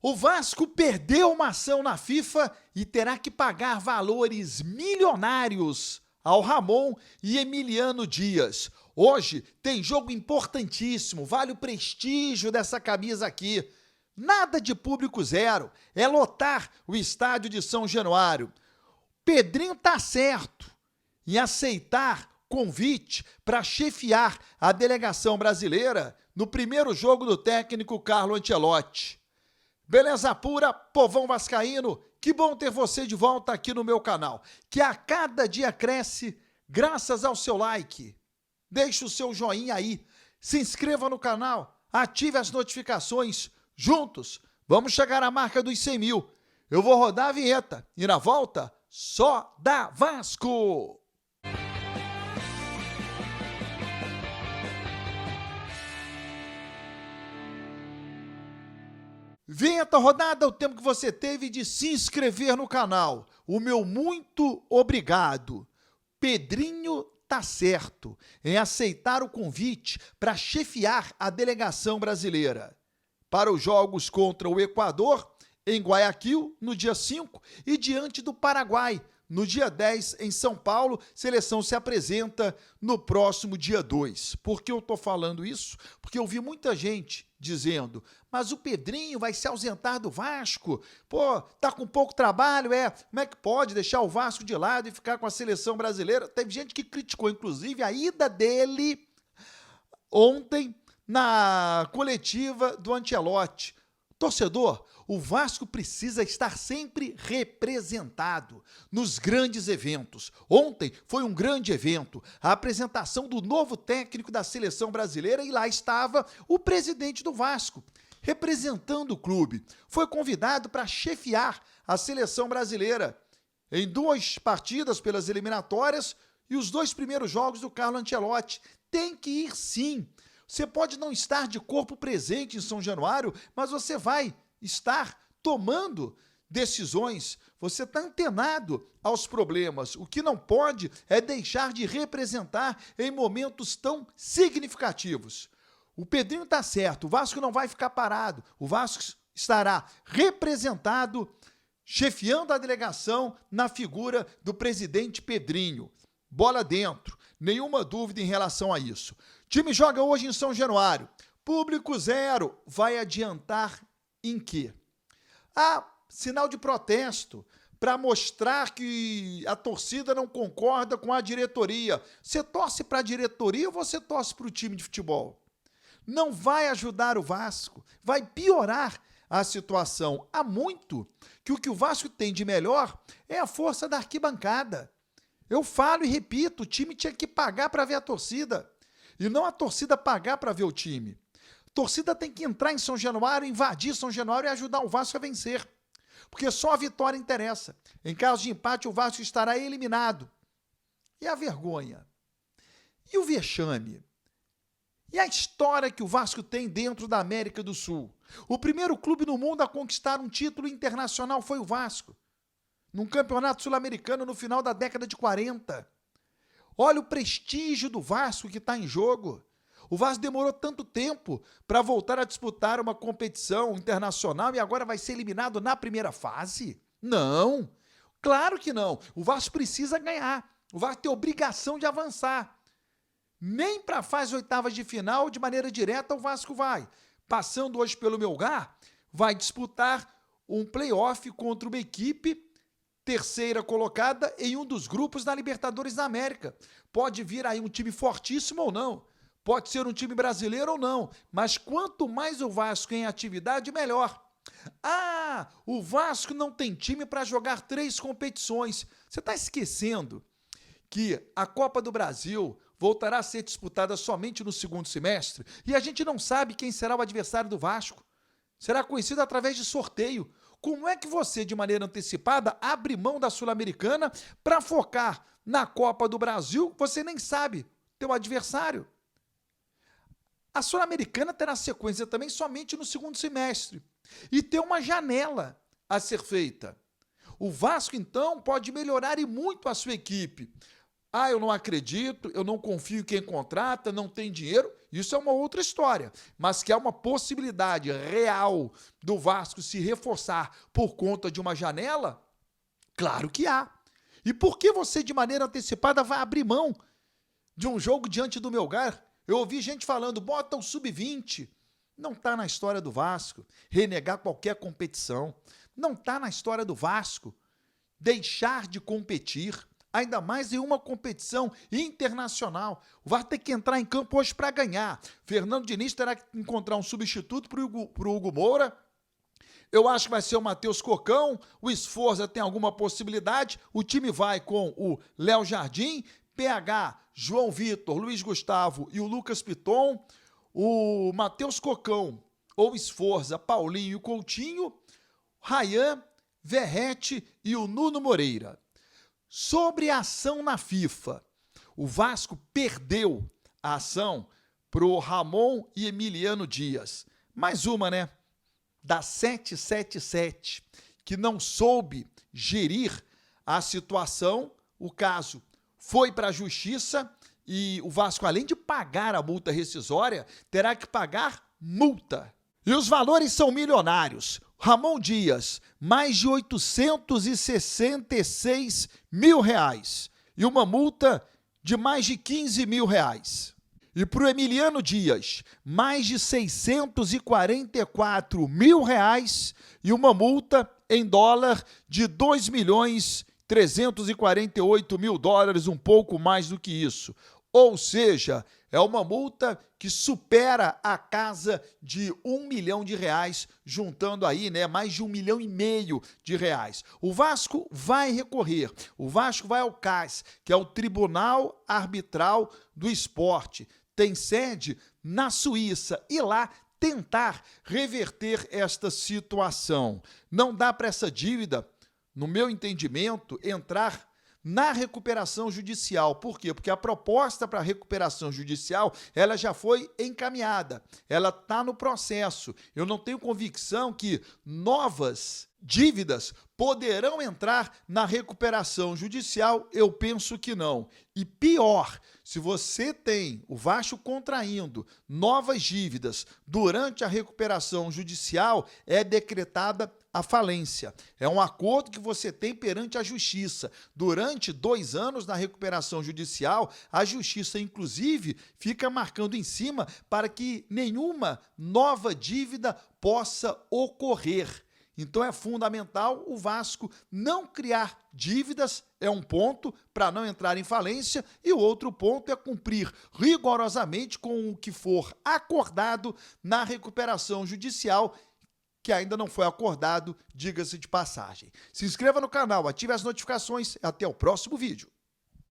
O Vasco perdeu uma ação na FIFA e terá que pagar valores milionários ao Ramon e Emiliano Dias. Hoje tem jogo importantíssimo, vale o prestígio dessa camisa aqui. Nada de público zero, é lotar o estádio de São Januário. Pedrinho tá certo em aceitar convite para chefiar a delegação brasileira no primeiro jogo do técnico Carlo Ancelotti. Beleza pura, povão vascaíno, que bom ter você de volta aqui no meu canal, que a cada dia cresce graças ao seu like. Deixe o seu joinha aí, se inscreva no canal, ative as notificações, juntos vamos chegar à marca dos 100 mil. Eu vou rodar a vinheta e na volta, só dá Vasco! Vinheta rodada, o tempo que você teve de se inscrever no canal. O meu muito obrigado. Pedrinho tá certo em aceitar o convite para chefiar a delegação brasileira para os jogos contra o Equador, em Guayaquil, no dia 5, e diante do Paraguai, no dia 10, em São Paulo. Seleção se apresenta no próximo dia 2. Por que eu tô falando isso? Porque eu vi muita gente dizendo, mas o Pedrinho vai se ausentar do Vasco, pô, tá com pouco trabalho, como é que pode deixar o Vasco de lado e ficar com a seleção brasileira? Teve gente que criticou, inclusive, a ida dele ontem na coletiva do Ancelotti. Torcedor, o Vasco precisa estar sempre representado nos grandes eventos. Ontem foi um grande evento, a apresentação do novo técnico da seleção brasileira, e lá estava o presidente do Vasco, representando o clube. Foi convidado para chefiar a seleção brasileira em 2 partidas pelas eliminatórias e os 2 primeiros jogos do Carlo Ancelotti. Tem que ir sim. Você pode não estar de corpo presente em São Januário, mas você vai estar tomando decisões, você está antenado aos problemas. O que não pode é deixar de representar em momentos tão significativos. O Pedrinho está certo, o Vasco não vai ficar parado, o Vasco estará representado, chefiando a delegação na figura do presidente Pedrinho. Bola dentro, nenhuma dúvida em relação a isso. Time joga hoje em São Januário, público zero, vai adiantar em quê? Sinal de protesto, para mostrar que a torcida não concorda com a diretoria. Você torce para a diretoria ou você torce para o time de futebol? Não vai ajudar o Vasco, vai piorar a situação. Há muito que o que o Vasco tem de melhor é a força da arquibancada. Eu falo e repito, o time tinha que pagar para ver a torcida, e não a torcida pagar para ver o time. A torcida tem que entrar em São Januário, invadir São Januário e ajudar o Vasco a vencer. Porque só a vitória interessa. Em caso de empate, o Vasco estará eliminado. E a vergonha? E o vexame? E a história que o Vasco tem dentro da América do Sul? O primeiro clube no mundo a conquistar um título internacional foi o Vasco, num campeonato sul-americano no final da década de 40. Olha o prestígio do Vasco que está em jogo. O Vasco demorou tanto tempo para voltar a disputar uma competição internacional e agora vai ser eliminado na primeira fase? Não, claro que não. O Vasco precisa ganhar. O Vasco tem obrigação de avançar. Nem para a fase oitavas de final, de maneira direta, o Vasco vai. Passando hoje pelo Melgar, vai disputar um play-off contra uma equipe terceira colocada em um dos grupos da Libertadores da América. Pode vir aí um time fortíssimo ou não. Pode ser um time brasileiro ou não, mas quanto mais o Vasco em atividade, melhor. O Vasco não tem time para jogar 3 competições. Você está esquecendo que a Copa do Brasil voltará a ser disputada somente no segundo semestre e a gente não sabe quem será o adversário do Vasco. Será conhecido através de sorteio. Como é que você, de maneira antecipada, abre mão da Sul-Americana para focar na Copa do Brasil? Você nem sabe teu adversário. A Sul-Americana terá sequência também somente no segundo semestre e tem uma janela a ser feita. O Vasco, então, pode melhorar e muito a sua equipe. Eu não acredito, eu não confio em quem contrata, não tem dinheiro. isso é uma outra história. Mas que há uma possibilidade real do Vasco se reforçar por conta de uma janela? Claro que há. E por que você, de maneira antecipada, vai abrir mão de um jogo diante do Melgar? Eu ouvi gente falando, bota o sub-20. Não está na história do Vasco renegar qualquer competição. Não está na história do Vasco deixar de competir, ainda mais em uma competição internacional. O Vasco tem que entrar em campo hoje para ganhar. Fernando Diniz terá que encontrar um substituto para o Hugo Moura. Eu acho que vai ser o Matheus Cocão, o Sforza tem alguma possibilidade, o time vai com o Léo Jardim, PH, João Vitor, Luiz Gustavo e o Lucas Piton, o Matheus Cocão ou Sforza, Paulinho e Coutinho, Ryan, Verrete e o Nuno Moreira. Sobre a ação na FIFA, o Vasco perdeu a ação pro Ramon e Emiliano Dias. Mais uma, né? Da 777, que não soube gerir a situação, o caso foi para a justiça e o Vasco, além de pagar a multa rescisória, terá que pagar multa. E os valores são milionários. Ramon Dias, mais de R$866 mil e uma multa de mais de R$15 mil. E para o Emiliano Dias, mais de R$644 mil e uma multa em dólar de $2.348 mil, um pouco mais do que isso. Ou seja, é uma multa que supera a casa de R$1 milhão, juntando aí, né, mais de R$1,5 milhão de reais. O Vasco vai recorrer, o Vasco vai ao CAS, que é o Tribunal Arbitral do Esporte. Tem sede na Suíça e lá tentar reverter esta situação. Não dá para essa dívida, no meu entendimento, entrar na recuperação judicial. Por quê? Porque a proposta para a recuperação judicial, ela já foi encaminhada, ela está no processo. Eu não tenho convicção que novas dívidas poderão entrar na recuperação judicial, eu penso que não. E pior, se você tem o Vasco contraindo novas dívidas durante a recuperação judicial, é decretada a falência. É um acordo que você tem perante a Justiça. Durante 2 anos na recuperação judicial, a Justiça, inclusive, fica marcando em cima para que nenhuma nova dívida possa ocorrer. Então é fundamental o Vasco não criar dívidas, é um ponto para não entrar em falência, e o outro ponto é cumprir rigorosamente com o que for acordado na recuperação judicial, que ainda não foi acordado, diga-se de passagem. Se inscreva no canal, ative as notificações, até o próximo vídeo.